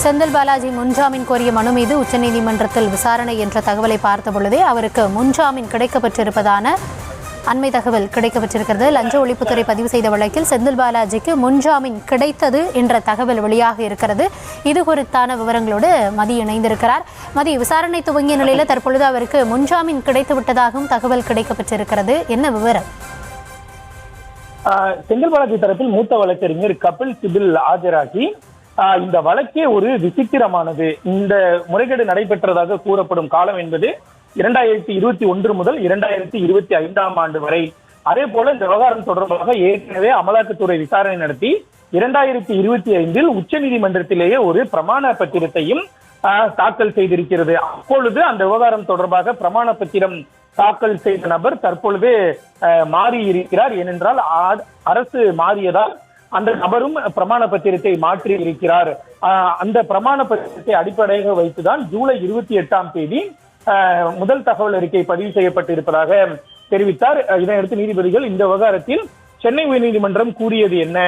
செந்தில் பாலாஜி முன்ஜாமீன் கோரிய மனு மீது உச்சநீதிமன்றத்தில் விசாரணை என்ற தகவலை பார்த்த பொழுதே அவருக்கு முன்ஜாமீன் கிடைக்கப்பட்டிருப்பதான அண்மை தகவல் கிடைக்கப்பட்டிருக்கிறது. லஞ்ச ஒழிப்புத்துறை பதிவு செய்த வழக்கில் செந்தில் பாலாஜிக்கு முன்ஜாமீன் கிடைத்தது என்ற தகவல் வெளியாக இருக்கிறது. இது குறித்தான விவரங்களோடு மதி இணைந்திருக்கிறார். மதி, விசாரணை துவங்கிய நிலையில் தற்பொழுது அவருக்கு முன்ஜாமீன் கிடைத்து விட்டதாகவும் தகவல் கிடைக்கப்பட்டிருக்கிறது. என்ன விவரம்? செந்தில் பாலாஜி தரப்பில் மூத்த வழக்கறிஞர் கபில் சிபில் ஆஜராகி இந்த வழக்கே ஒரு விசித்திரமானது. இந்த முறைகேடு நடைபெற்றதாக கூறப்படும் காலம் என்பது 2021 முதல் 2025 ஆண்டு வரை. அதே போல இந்த விவகாரம் தொடர்பாக ஏற்கனவே அமலாக்கத்துறை விசாரணை நடத்தி 2025 உச்ச நீதிமன்றத்திலேயே ஒரு பிரமாண பத்திரத்தையும் தாக்கல் செய்திருக்கிறது. அப்பொழுது அந்த விவகாரம் தொடர்பாக பிரமாண பத்திரம் தாக்கல் செய்த நபர் தற்பொழுது மாறி இருக்கிறார். ஏனென்றால் அரசு மாறியதால் அந்த நபரும் பிரமாண பத்திரத்தை மாற்றி இருக்கிறார். அந்த பிரமாண பத்திரத்தை அடிப்படையாக வைத்துதான் ஜூலை 28ஆம் தேதி முதல் தகவல் அறிக்கை பதிவு செய்யப்பட்டிருப்பதாக தெரிவித்தார். இதனையடுத்து நீதிபதிகள் இந்த விவகாரத்தில் சென்னை உயர்நீதிமன்றம் கூறியது என்ன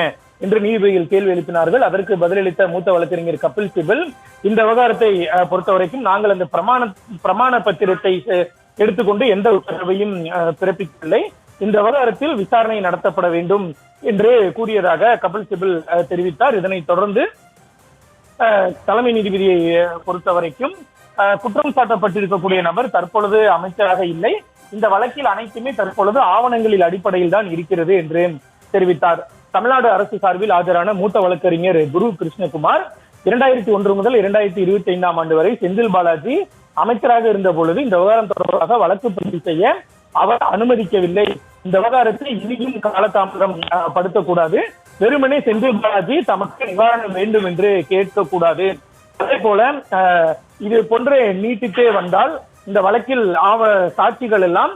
என்று நீதிபதிகள் கேள்வி எழுப்பினார்கள். அதற்கு பதிலளித்த மூத்த வழக்கறிஞர் கபில் சிபில், இந்த விவகாரத்தை பொறுத்தவரைக்கும் நாங்கள் அந்த பிரமாண பத்திரத்தை எடுத்துக்கொண்டு எந்த உத்தரவையும் பிறப்பிக்கவில்லை, இந்த விவகாரத்தில் விசாரணை நடத்தப்பட வேண்டும் என்று கூறியதாக கபில் சிபில் தெரிவித்தார். இதனைத் தொடர்ந்து தலைமை நீதிபதியை பொறுத்தவரைக்கும் குற்றம் சாட்டப்பட்டிருக்கக்கூடிய நபர் தற்பொழுது அமைச்சராக இல்லை, இந்த வழக்கில் அனைத்துமே தற்பொழுது ஆவணங்களில் அடிப்படையில் தான் இருக்கிறது என்று தெரிவித்தார். தமிழ்நாடு அரசு சார்பில் ஆஜரான மூத்த வழக்கறிஞர் குரு கிருஷ்ணகுமார் 2001 முதல் 2025 ஆண்டு வரை செந்தில் பாலாஜி அமைச்சராக இருந்த பொழுது இந்த விவகாரம் தொடர்பாக வழக்கு பதிவு செய்ய அவர் அனுமதிக்கவில்லை, இந்த விவகாரத்தை இனியும் காலதாமதம் படுத்தக்கூடாது, வெறுமனே செந்தில் பாலாஜி தமக்கு நிவாரணம் வேண்டும் என்று கேட்கக்கூடாது, அதே போல இது போன்ற நீட்டித்தே வந்தால் இந்த வழக்கில் சாட்சிகள் எல்லாம்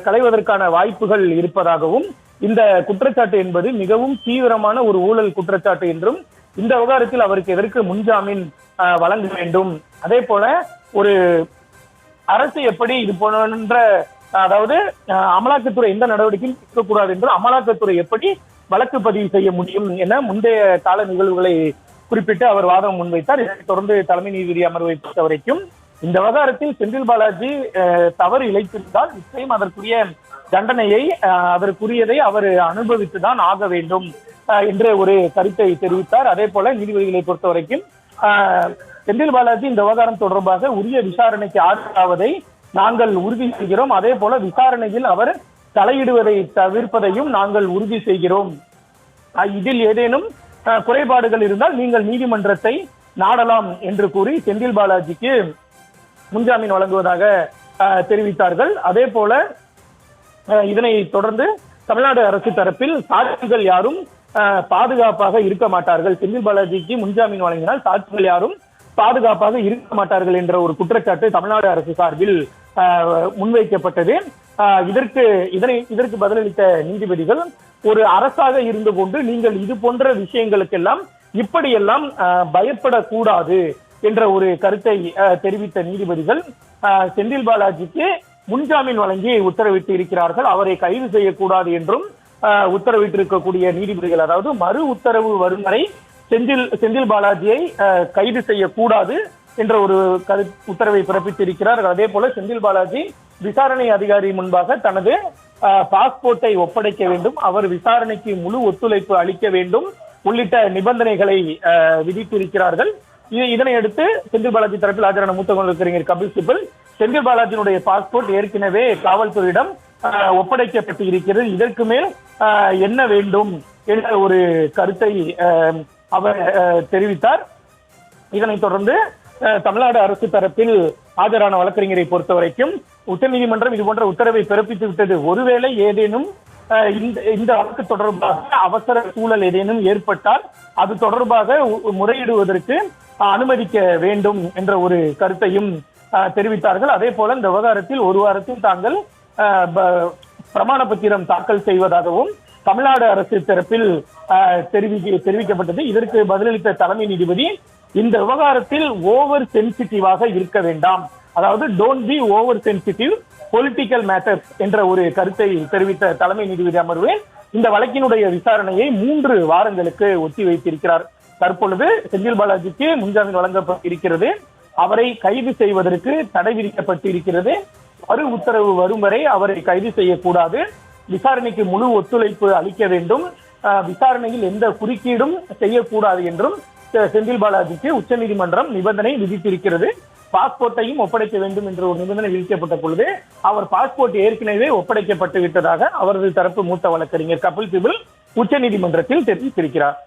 களைவதற்கான வாய்ப்புகள் இருப்பதாகவும், இந்த குற்றச்சாட்டு என்பது மிகவும் தீவிரமான ஒரு ஊழல் குற்றச்சாட்டு என்றும், இந்த விவகாரத்தில் அவருக்கு எதற்கு முன்ஜாமீன் வழங்க வேண்டும், அதே போல ஒரு அரசு எப்படி இது போன்ற அதாவது அமலாக்கத்துறை எந்த நடவடிக்கையும் இருக்கக்கூடாது என்றும் அமலாக்கத்துறை எப்படி வழக்கு பதிவு செய்ய முடியும் என முந்தைய கால நிகழ்வுகளை குறிப்பிட்டு அவர் வாதம் முன்வைத்தார். இதைத் தொடர்ந்து தலைமை நீதிபதி அமர்வை பொறுத்த வரைக்கும் இந்த விவகாரத்தில் செந்தில் பாலாஜி தவறு இழைத்திருந்தால் நிச்சயம் அதற்குரிய தண்டனையை அதற்குரியதை அவர் அனுபவித்துதான் ஆக வேண்டும் என்ற ஒரு கருத்தை தெரிவித்தார். அதே போல நீதிபதிகளை பொறுத்த வரைக்கும் செந்தில் பாலாஜி இந்த விவகாரம் தொடர்பாக உரிய விசாரணைக்கு ஆஜராவதை நாங்கள் உறுதி செய்கிறோம், அதே போல விசாரணையில் அவர் தலையிடுவதை தவிர்ப்பதையும் நாங்கள் உறுதி செய்கிறோம், இதில் ஏதேனும் குறைபாடுகள் இருந்தால் நீங்கள் நீதிமன்றத்தை நாடலாம் என்று கூறி செந்தில் பாலாஜிக்கு முன்ஜாமீன் வழங்குவதாக தெரிவித்தார்கள். அதே போல இதனை தொடர்ந்து தமிழ்நாடு அரசு தரப்பில் சாட்சிகள் யாரும் பாதுகாப்பாக இருக்க மாட்டார்கள், செந்தில் பாலாஜிக்கு முன்ஜாமீன் வழங்கினால் சாட்சிகள் யாரும் பாதுகாப்பாக இருக்க மாட்டார்கள் என்ற ஒரு குற்றச்சாட்டு தமிழ்நாடு அரசு சார்பில் முன்வைக்கப்பட்டது. இதற்கு பதிலளித்த நீதிபதிகள், ஒரு அரசாக இருந்து கொண்டு நீங்கள் இது போன்ற விஷயங்களுக்கெல்லாம் இப்படியெல்லாம் பயப்படக்கூடாது என்ற ஒரு கருத்தை தெரிவித்த நீதிபதிகள் செந்தில் பாலாஜிக்கு முன்ஜாமீன் வழங்கி உத்தரவிட்டு இருக்கிறார்கள், அவரை கைது செய்யக்கூடாது என்றும் உத்தரவிட்டிருக்கக்கூடிய நீதிபதிகள், அதாவது மறு உத்தரவு வரும் வரை செந்தில் பாலாஜியை கைது செய்யக்கூடாது என்ற ஒரு உத்தரவை பிறப்பித்திருக்கிறார். அதே போல செந்தில் பாலாஜி விசாரணை அதிகாரி முன்பாக தனது பாஸ்போர்ட்டை ஒப்படைக்க வேண்டும், அவர் விசாரணைக்கு முழு ஒத்துழைப்பு அளிக்க வேண்டும் உள்ளிட்ட நிபந்தனைகளை விதித்திருக்கிறார்கள். இதனையடுத்து செந்தில் பாலாஜி தரப்பில் ஆஜரான மூத்த வழக்கறிஞர் கபில் சிபில், செந்தில் பாலாஜியினுடைய பாஸ்போர்ட் ஏற்கனவே காவல்துறையிடம் ஒப்படைக்கப்பட்டு இருக்கிறது, இதற்கு மேல் என்ன வேண்டும் என்ற ஒரு கருத்தை அவர் தெரிவித்தார். இதனைத் தொடர்ந்து தமிழ்நாடு அரசு தரப்பில் ஆஜரான வழக்கறிஞரை பொறுத்த வரைக்கும் உச்சநீதிமன்றம் இது போன்ற உத்தரவை பிறப்பித்து விட்டது, ஒருவேளை ஏதேனும் இந்த வழக்கு தொடர்பாக அவசர சூழல் ஏதேனும் ஏற்பட்டால் அது தொடர்பாக முறையிடுவதற்கு அனுமதிக்க வேண்டும் என்ற ஒரு கருத்தையும் தெரிவித்தார்கள். அதே போல இந்த விவகாரத்தில் ஒரு வாரத்தில் தாங்கள் பிரமாண பத்திரம் தாக்கல் செய்வதாகவும் தமிழ்நாடு அரசு தரப்பில் தெரிவிக்கப்பட்டது. இதற்கு பதிலளித்த தலைமை நீதிபதி, இந்த விவகாரத்தில் ஓவர் சென்சிட்டிவாக இருக்க வேண்டாம், அதாவது don't be over sensitive political matters என்ற ஒரு கருத்தை தெரிவித்த தலைமை நீதிபதி அமர்வு இந்த வழக்கினுடைய விசாரணையை 3 வாரங்களுக்கு ஒத்தி வைத்திருக்கிறார். தற்பொழுது செந்தில் பாலாஜிக்கு முன்ஜாமீன் வழங்கப்பட்டிருக்கிறது. அவரை கைது செய்வதற்கு தடை விதிக்கப்பட்டிருக்கிறது. மறு உத்தரவு வரும் வரை அவரை கைது செய்யக்கூடாது, விசாரணைக்கு முழு ஒத்துழைப்பு அளிக்க வேண்டும், விசாரணையில் எந்த குறுக்கீடும் செய்யக்கூடாது என்றும் செந்தில் பாலாஜிக்கு உச்சநீதிமன்றம் நிபந்தனை விதித்திருக்கிறது. பாஸ்போர்ட்டையும் ஒப்படைக்க வேண்டும் என்ற ஒரு நிபந்தனை விதிக்கப்பட்ட பொழுது அவர் பாஸ்போர்ட் ஏற்கனவே ஒப்படைக்கப்பட்டு விட்டதாக அவரது தரப்பு மூத்த வழக்கறிஞர் கபில் சிபல் உச்சநீதிமன்றத்தில் தெரிவித்திருக்கிறார்.